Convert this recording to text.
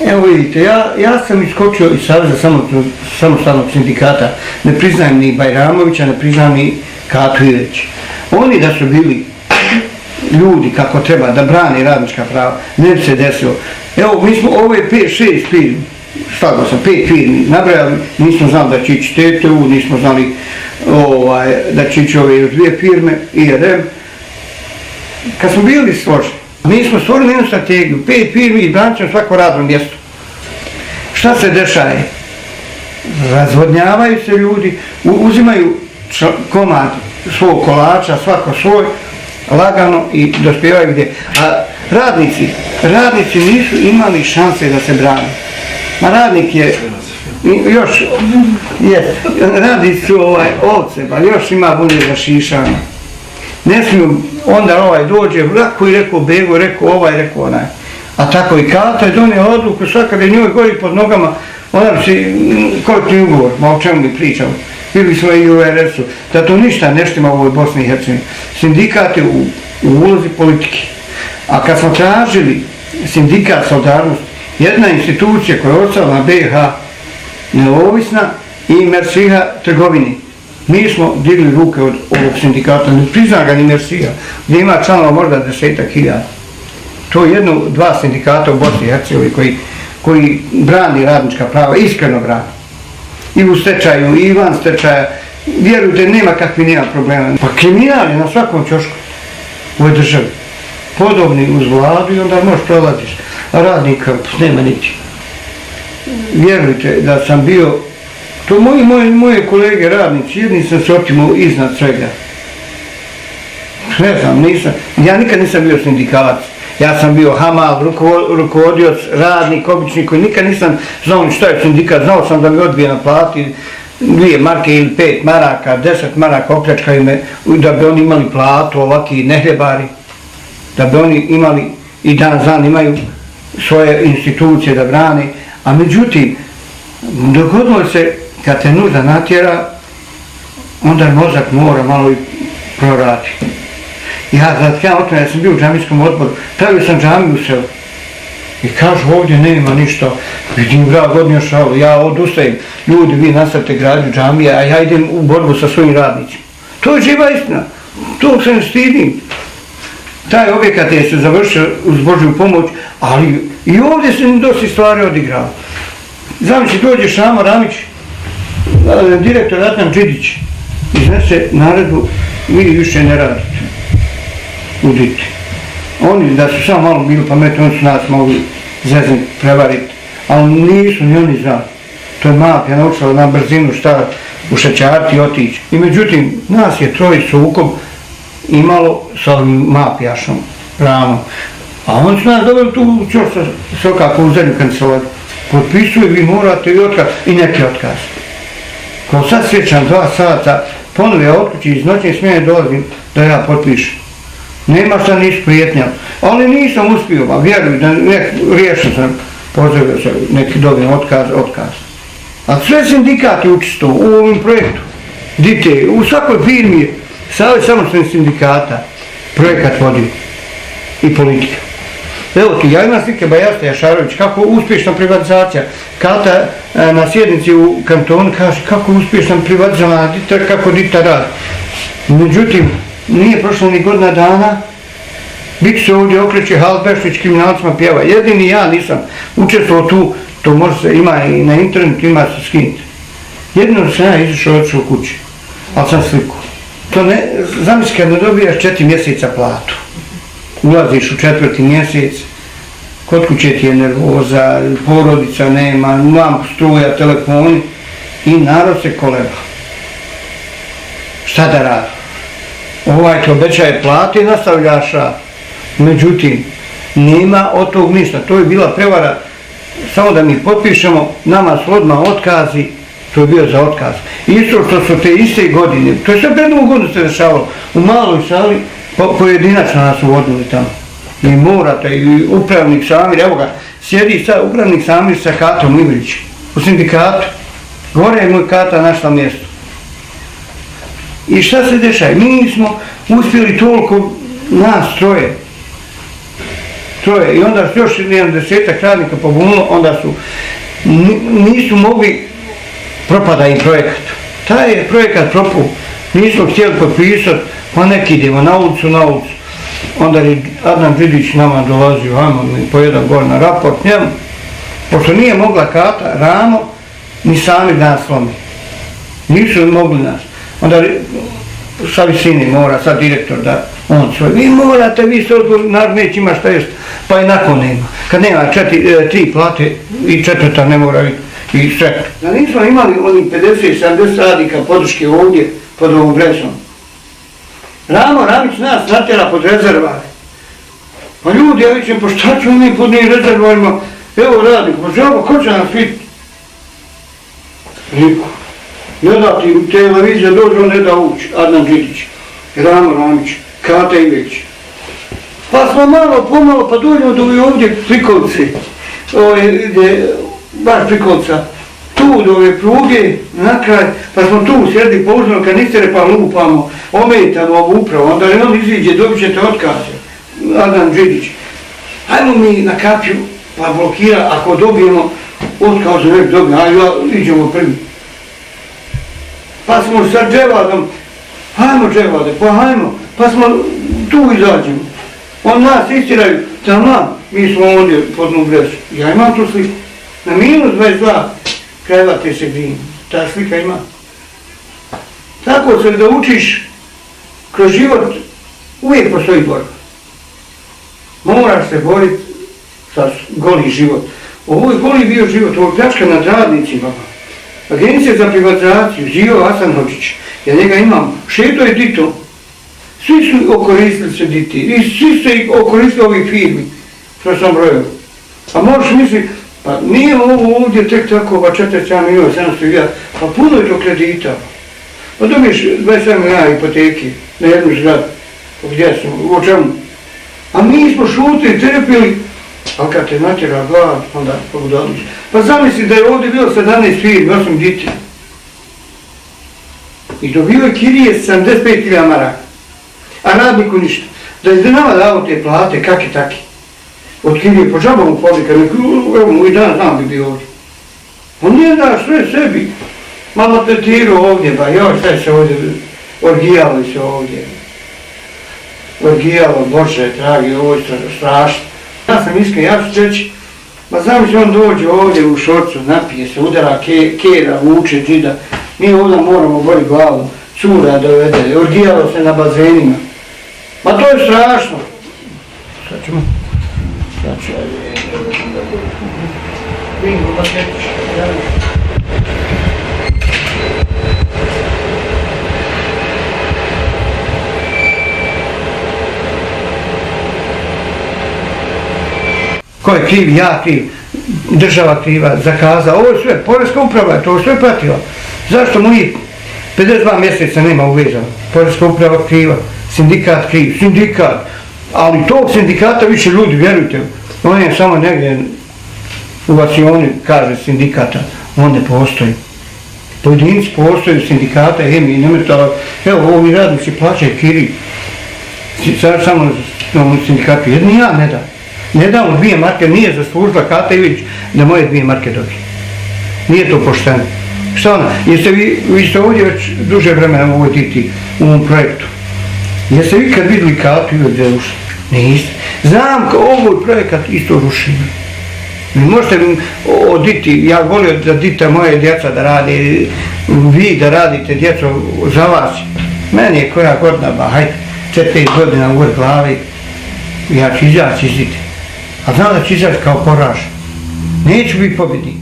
Evo vidite, ja sam iskočio iz Saveza samostalnog sindikata, ne priznajem ni Bajramovića, ne priznajem ni Katu Ilić. Oni da su bili ljudi kako treba da brani radnička prava, ne bi se desilo. Evo, mi smo ove 5-6 firmi, slagao sam 5 firmi, nabrajali, nismo znali da će ići TTU, nismo znali da će ići ove još 2 firme, IRM. Kad smo bili složeni, mi smo stvorili jednu strategiju, 5 firmi i branit ćemo svako radno mjesto. Šta se dešava? Razvodnjavaju se ljudi, uzimaju komad svog kolača, svako svoj, lagano i dospijevaju gdje. A radnici nisu imali šanse da se brane. Ma radnik je, još, radnici su ovce, pa još ima bolje za šišanje. Ne smiju, onda dođe vlaku i rekao Bego, rekao rekao onaj. A tako i Kata je donijela odluku, svaka da njoj gori pod nogama, onda bi se kolektivni ugovor, ma o čemu bi pričali. Bili smo i u RS-u, da to ništa ne štima u ovoj Bosni i Hercegovini. Sindikat je u ulozi politike. A kad smo tražili sindikat solidarnosti, jedna institucija koja je ostala na BiH neovisna i Mersiha trgovini. Mi smo digli ruke od ovog sindikata, ne prizna ga ni Mersiha, gdje ima članova možda 10.000. To je dva sindikata u Bosni i Hercegovini koji brani radnička prava, iskreno brani. I u stečaju, i van stečaja, vjerujte, nema problema. Pa kriminal je na svakom ćošku u ovoj državi. Podobni uz vladu i onda možeš prolaziš. A radnika nema niti. Vjerujte da sam bio, to moje kolege radnici, jedni sam se otimao iznad svega. Ne znam, ja nikad nisam bio sindikalac. Ja sam bio hamal, rukovodioc, radnik, obični koji nikad nisam znao ni šta je sindikat. Znao sam da mi odbije na plati 2 marke ili 5 maraka, 10 maraka opljačkaju me, da bi oni imali platu, ovaki nehljebari, da bi oni imali i dan imaju svoje institucije da brane. A međutim, dogodilo se kad te nužda natjera, onda mozak mora malo i prorati. Ja sam bio u džamijskom odboru, pravio sam džamiju u selu. I kažu ovdje nema ništa, vidim grad odnio šalu, ja odustajem, ljudi vi nastavite gradnju džamije, a ja idem u borbu sa svojim radnicima. To je živa istina, to se ne stidim. Taj objekat je se završio uz Božju pomoć, ali i ovdje se dosta stvari odigrao. Zamisli, dođe Šamo Ramić, direktor Ratnan Đidić, iznese naredbu, vi više ne radite. Udite. Oni da su samo malo bili pametni, oni su nas mogli zezniti, prevariti, ali nisu ni oni znali. To je mafija naučila na brzinu šta ušećariti i otići. I međutim, nas je troji sukob imalo sa ovim mafijašom ramom. A oni su nas dobili tu čoš sa kakvu zemlju kancelariju. Potpisuju, vi morate i otkaz, i neki otkaz. Kao sad sjećam 2 sata, ponovo ja otkući iz noćne smjene dolazim da ja potpišem. Nema šta nisu prijetnjali, ali nisam uspio, a vjerujem da riješio sam, pozdravio se, neki dobijem otkaz. A sve sindikati učestvo u ovom projektu, dite, u svakoj firmi je Savez samostalnih sindikata projekat vodi i politika. Evo ti, ja imam slike Bajasta Jašarović, kako uspješna privatizacija. Kata na sjednici u kantonu kaže kako uspješna privatizacija, kako dita radi. Međutim, nije prošlo ni godina dana, bit se ovdje okreće Halberšić kriminalcima pjeva. Jedini ja nisam učestvovao tu, to može se, ima i na internetu, ima se skinuti. Jedino sam ja izašao otišao u kući, ali sam sliku. To ne, zamisli kad ne dobijaš 4 mjeseca platu, ulaziš u 4. mjesec, kod kuće ti je nervoza, porodica nema, lampu, struja, telefoni i narod se koleba. Šta da radi? Ovaj ti obećaje plate i nastavljaš rad. Međutim, nema od tog ništa. To je bila prevara, samo da mi potpišemo, nama su odmah otkazi, to je bio za otkaz. Isto što su te iste godine, to je sve pred Novu godinu se dešavalo, u maloj sali pojedinačno nas uvodili tamo. I morate, i upravnik Samir, evo ga, sjedi upravnik Samir sa Katom Ivrićem u sindikatu. Gore je moj Kata našla mjesto. I šta se dešava? Mi smo uspjeli toliko nas troje. troje i onda su još jedan 10-ak radnika pobunilo, onda su, nisu mogli, propada im projekat. Taj je projekat propao, nismo htjeli potpisati, pa nek idemo na ulicu. Onda je Adnan Đidić nama dolazio, ajmo mi po jedan gore na raport njemu, pošto nije mogla kata ramo, ni sami nas slomi. Nisu mogli nas. Onda sa visini mora, sad direktor da on svoj, vi morate, vi ste odgovorni, narod neće ima šta jest, pa i nakon nema. Kad nema 3 plate i 4. ne mora i sve. Da nismo imali onih 50-70 radnika podrške ovdje pod ovom Bresom. Ramo Ramić nas natjera pod rezervare. Pa ljudi, ja vićem, pa šta ćemo mi pod njih rezervarima? Evo radnik, pa žaba, ko će nas vidjeti? Niko. Ne da ti televizija dođe, on ne da ući, Adnan Đidić, Ramo Ramić, Kata Iveć. Pa smo malo pomalo, pa dođemo do ovdje Prikovci, baš Prikovca, tu do ove pruge, na kraj, pa smo tu sjedi použeno kanistere pa lupamo, ometamo ovu upravu, onda je on iziđe, dobit ćete otkaze, Adnan Đidić. Hajmo mi na kapiju, pa blokira, ako dobijemo otkaze, nek dobijemo, ajde, iđemo prvi. Pa smo sa Dževadom, hajmo Dževade, pa hajmo, pa smo tu izađemo. On nas istiraju, tamo, mi smo ovdje pod Nubresu. Ja imam tu sliku. Na -22 krevate se grijim. Ta slika ima. Tako se da učiš kroz život, uvijek postoji borba. Moraš se boriti sa goli život. Ovo je goli bio život, ovo je pljačka nad radnicima. Agencija za privatizaciju, Živo Hasanhočić, ja njega imam, šeto je dito. Svi su okoristili se diti i svi su ih okoristili ovih firmi, što sam brojao. A možeš misliti, pa nije ovo ovdje tek tako, pa 47 milijuna, 700.000, pa puno je to kredita. Pa dobiješ 27 milijuna hipoteke na jednu zgradu, gdje smo, o čemu? A mi smo šutili, trpili, ali kad te natjera glad, onda pogledališ. Pa zamisli da je ovdje bilo 17 firmi, 8 diti. I dobio je kirije 75.000 maraka. A radniku ništa. Da je nama dao te plate, kakve taki. Od kirije po džabomu fabrika, evo mu i dan znam bi bio ovdje. On nije da sve sebi. Malo tretirao ovdje, pa joj sve se ovdje, orgijalo se ovdje. Orgijalo, Bože, dragi, ovo je strašno. Ja sam iskren, ja ću reći, ma znam se on dođe ovdje u šorcu, napije se, udara kera, vuče, džida. Mi ovdje moramo boli glavu, cura dovede, orgijalo se na bazenima. Ma to je strašno. Sad ćemo. Bingo, paketić. Ko je kriv, ja kriv, država kriva, zakaza, ovo je sve, Poreska uprava je to sve pratila. Zašto moji 52 mjeseca nema uvezano? Poreska uprava kriva, sindikat kriv, sindikat, ali tog sindikata više ljudi, vjerujte, on je samo negdje u Vacioni, kaže sindikata, on ne postoji. Pojedinci postoji sindikata, mi nemetala, evo ovi radnici plaćaju kiri, samo sindikatu, jedni ja ne dam. Ne dam 2 marke, nije zaslužila Kata Iveć da moje 2 marke dobije. Nije to pošteno. Šta ona? Jeste vi ste ovdje već duže vremena u ovoj diti, u ovom projektu. Jeste vi kad vidjeli Katu Iveć da je rušila? Niste. Znam ovoj projekat isto rušio. Vi možete oditi, ja volio da dita moje djeca da radi, vi da radite djeco za vas. Meni je koja godina, ba hajde, 4 godina u glavi, ja ću izaći iz dite. A znam da ću izaći kao poražen. Neću biti pobjednik.